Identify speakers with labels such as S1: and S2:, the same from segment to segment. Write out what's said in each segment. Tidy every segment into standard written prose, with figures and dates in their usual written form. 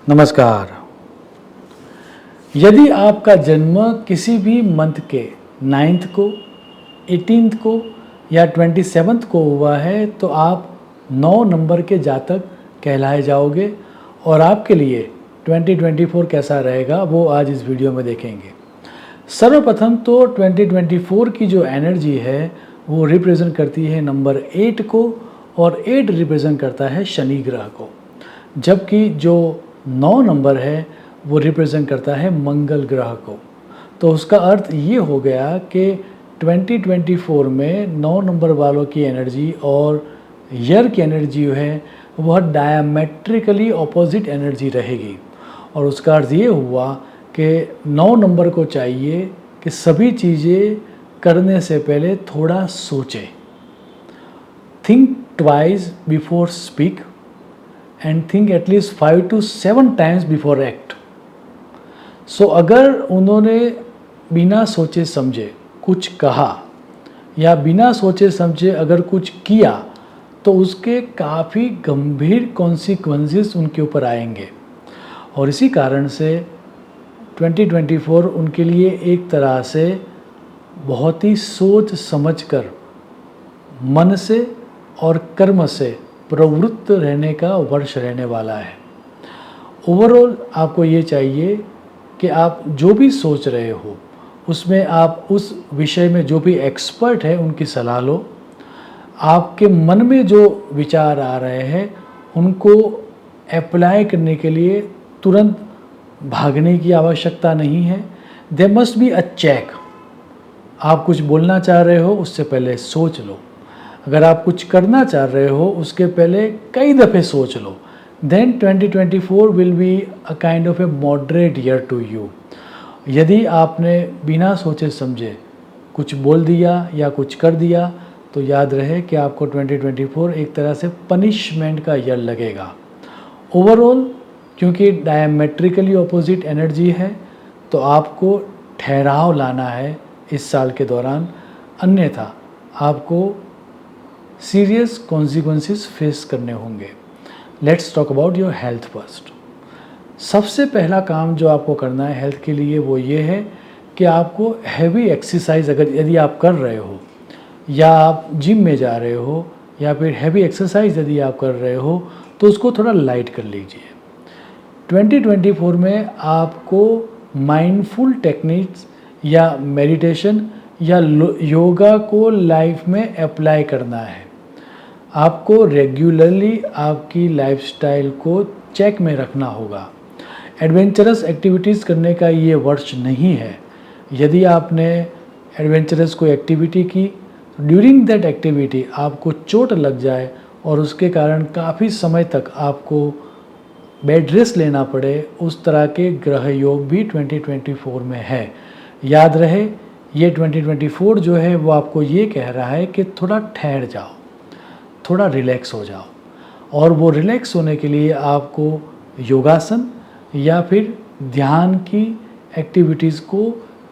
S1: नमस्कार। यदि आपका जन्म किसी भी मंथ के 9th को, 18th को या 27th को हुआ है तो आप 9 नंबर के जातक कहलाए जाओगे और आपके लिए 2024 कैसा रहेगा वो आज इस वीडियो में देखेंगे। सर्वप्रथम तो 2024 की जो एनर्जी है वो रिप्रेजेंट करती है नंबर 8 को और 8 रिप्रेजेंट करता है शनि ग्रह को, जबकि जो 9 नंबर है वो रिप्रेजेंट करता है मंगल ग्रह को। तो उसका अर्थ ये हो गया कि 2024 में 9 नंबर वालों की एनर्जी और ईयर की एनर्जी है वह डायमेट्रिकली ऑपोजिट एनर्जी रहेगी। और उसका अर्थ ये हुआ कि 9 नंबर को चाहिए कि सभी चीज़ें करने से पहले थोड़ा सोचें, think twice before speak and think at least 5 to 7 times before act. So अगर उन्होंने बिना सोचे समझे कुछ कहा या बिना सोचे समझे अगर कुछ किया तो उसके काफ़ी गंभीर कॉन्सिक्वेंसेस उनके ऊपर आएंगे। और इसी कारण से 2024 उनके लिए एक तरह से बहुत ही सोच समझकर मन से और कर्म से प्रवृत्त रहने का वर्ष रहने वाला है। ओवरऑल आपको ये चाहिए कि आप जो भी सोच रहे हो उसमें आप उस विषय में जो भी एक्सपर्ट है उनकी सलाह लो। आपके मन में जो विचार आ रहे हैं उनको अप्लाई करने के लिए तुरंत भागने की आवश्यकता नहीं है। There must be a check. आप कुछ बोलना चाह रहे हो उससे पहले सोच लो। अगर आप कुछ करना चाह रहे हो उसके पहले कई दफ़े सोच लो। Then 2024 will be a kind of a moderate year to you. यदि आपने बिना सोचे समझे कुछ बोल दिया या कुछ कर दिया तो याद रहे कि आपको 2024 एक तरह से पनिशमेंट का ईयर लगेगा। ओवरऑल क्योंकि डायमेट्रिकली ऑपोजिट एनर्जी है तो आपको ठहराव लाना है इस साल के दौरान, अन्यथा आपको सीरियस कॉन्सिक्वेंसेस फेस करने होंगे। Let's talk about your health first. सबसे पहला काम जो आपको करना है हेल्थ के लिए वो ये है कि आपको हैवी एक्सरसाइज अगर यदि आप कर रहे हो या आप जिम में जा रहे हो या फिर हैवी एक्सरसाइज यदि आप कर रहे हो तो उसको थोड़ा लाइट कर लीजिए। 2024 में आपको माइंडफुल टेक्निक्स या मेडिटेशन या योगा को लाइफ में अप्लाई करना है। आपको रेगुलरली आपकी लाइफस्टाइल को चेक में रखना होगा। एडवेंचरस एक्टिविटीज़ करने का ये वर्ष नहीं है। यदि आपने एडवेंचरस कोई एक्टिविटी की ड्यूरिंग दैट एक्टिविटी आपको चोट लग जाए और उसके कारण काफ़ी समय तक आपको बेड रेस्ट लेना पड़े, उस तरह के ग्रह योग भी 2024 में है। याद रहे ये 2024 जो है वो आपको ये कह रहा है कि थोड़ा ठहर जाओ, थोड़ा रिलैक्स हो जाओ। और वो रिलैक्स होने के लिए आपको योगासन या फिर ध्यान की एक्टिविटीज़ को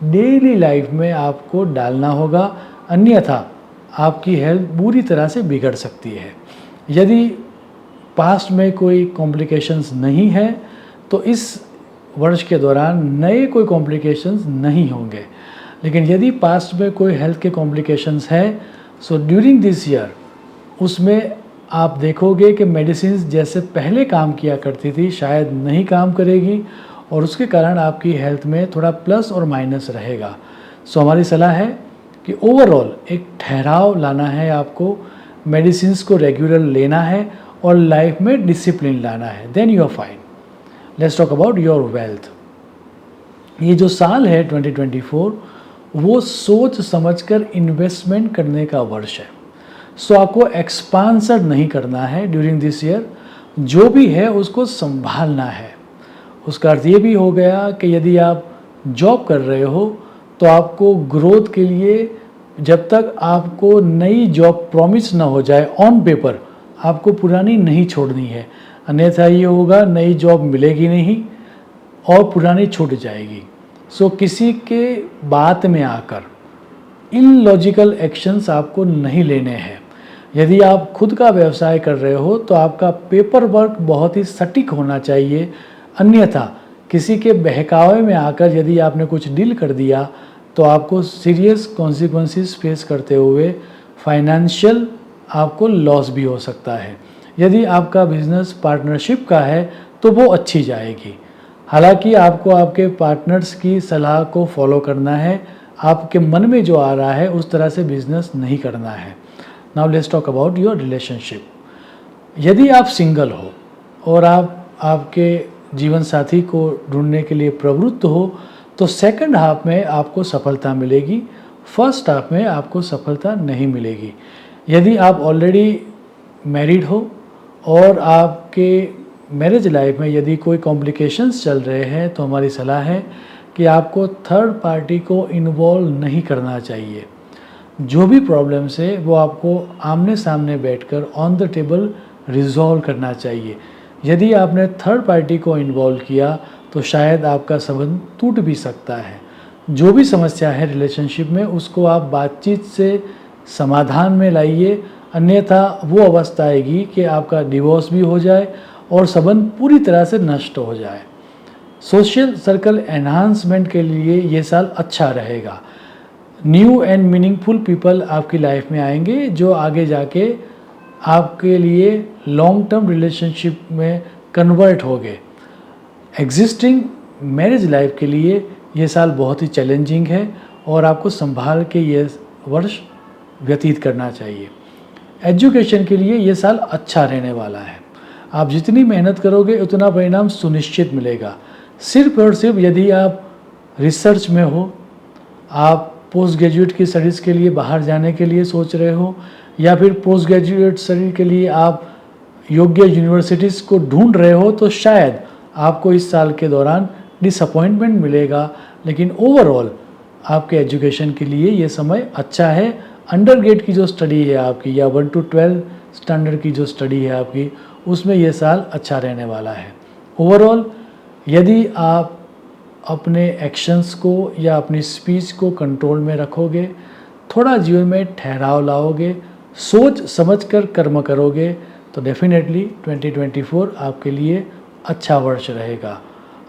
S1: डेली लाइफ में आपको डालना होगा, अन्यथा आपकी हेल्थ बुरी तरह से बिगड़ सकती है। यदि पास्ट में कोई कॉम्प्लिकेशंस नहीं है तो इस वर्ष के दौरान नए कोई कॉम्प्लिकेशंस नहीं होंगे। लेकिन यदि पास्ट में कोई हेल्थ के कॉम्प्लिकेशंस है सो ड्यूरिंग दिस ईयर उसमें आप देखोगे कि मेडिसिन जैसे पहले काम किया करती थी शायद नहीं काम करेगी और उसके कारण आपकी हेल्थ में थोड़ा प्लस और माइनस रहेगा। सो हमारी सलाह है कि ओवरऑल एक ठहराव लाना है, आपको मेडिसिन को रेगुलर लेना है और लाइफ में डिसिप्लिन लाना है। Then you are fine. Let's talk about your wealth. ये जो साल है 2024 वो सोच समझकर इन्वेस्टमेंट करने का वर्ष है। सो आपको एक्सपांसर नहीं करना है ड्यूरिंग दिस ईयर, जो भी है उसको संभालना है। उसका अर्थ ये भी हो गया कि यदि आप जॉब कर रहे हो तो आपको ग्रोथ के लिए जब तक आपको नई जॉब प्रॉमिस ना हो जाए ऑन पेपर, आपको पुरानी नहीं छोड़नी है, अन्यथा ये होगा नई जॉब मिलेगी नहीं और पुरानी छूट जाएगी। सो किसी के बात में आकर इलॉजिकल एक्शंस आपको नहीं लेने हैं। यदि आप खुद का व्यवसाय कर रहे हो तो आपका पेपर वर्क बहुत ही सटीक होना चाहिए, अन्यथा किसी के बहकावे में आकर यदि आपने कुछ डील कर दिया तो आपको सीरियस कॉन्सिक्वेंसेस फेस करते हुए फाइनेंशियल आपको लॉस भी हो सकता है। यदि आपका बिजनेस पार्टनरशिप का है तो वो अच्छी जाएगी। हालांकि आपको आपके पार्टनर्स की सलाह को फॉलो करना है, आपके मन में जो आ रहा है उस तरह से बिजनेस नहीं करना है। Now let's talk about your relationship. यदि आप सिंगल हो और आप आपके जीवन साथी को ढूंढने के लिए प्रवृत्त हो तो सेकंड हाफ में आपको सफलता मिलेगी, फर्स्ट हाफ में आपको सफलता नहीं मिलेगी। यदि आप ऑलरेडी मैरिड हो और आपके मैरिज लाइफ में यदि कोई कॉम्प्लिकेशंस चल रहे हैं तो हमारी सलाह है कि आपको थर्ड पार्टी को इन्वॉल्व नहीं करना चाहिए। जो भी प्रॉब्लम्स है वो आपको आमने सामने बैठकर ऑन द टेबल रिजॉल्व करना चाहिए। यदि आपने थर्ड पार्टी को इन्वॉल्व किया तो शायद आपका संबंध टूट भी सकता है। जो भी समस्या है रिलेशनशिप में उसको आप बातचीत से समाधान में लाइए, अन्यथा वो अवस्था आएगी कि आपका डिवोर्स भी हो जाए और संबंध पूरी तरह से नष्ट हो जाए। सोशल सर्कल एनहांसमेंट के लिए ये साल अच्छा रहेगा। न्यू एंड मीनिंगफुल पीपल आपकी लाइफ में आएंगे जो आगे जाके आपके लिए लॉन्ग टर्म रिलेशनशिप में कन्वर्ट हो गए। एग्जिस्टिंग मैरिज लाइफ के लिए ये साल बहुत ही चैलेंजिंग है और आपको संभाल के ये वर्ष व्यतीत करना चाहिए। एजुकेशन के लिए ये साल अच्छा रहने वाला है। आप जितनी मेहनत करोगे उतना परिणाम सुनिश्चित मिलेगा। सिर्फ और सिर्फ यदि आप रिसर्च में हो, आप पोस्ट ग्रेजुएट की स्टडीज़ के लिए बाहर जाने के लिए सोच रहे हो या फिर पोस्ट ग्रेजुएट स्टडी के लिए आप योग्य यूनिवर्सिटीज़ को ढूंढ रहे हो तो शायद आपको इस साल के दौरान डिसअपॉइंटमेंट मिलेगा, लेकिन ओवरऑल आपके एजुकेशन के लिए ये समय अच्छा है। अंडर ग्रेड की जो स्टडी है आपकी या 1 to 12 स्टैंडर्ड की जो स्टडी है आपकी, उसमें ये साल अच्छा रहने वाला है। ओवरऑल यदि आप अपने एक्शंस को या अपनी स्पीच को कंट्रोल में रखोगे, थोड़ा जीवन में ठहराव लाओगे, सोच समझकर कर्म करोगे तो डेफिनेटली 2024 आपके लिए अच्छा वर्ष रहेगा।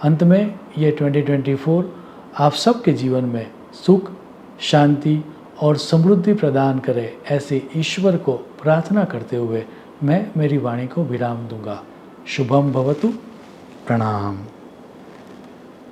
S1: अंत में ये 2024 आप सबके जीवन में सुख, शांति और समृद्धि प्रदान करे, ऐसे ईश्वर को प्रार्थना करते हुए मैं मेरी वाणी को विराम दूंगा। शुभम भवतु। प्रणाम।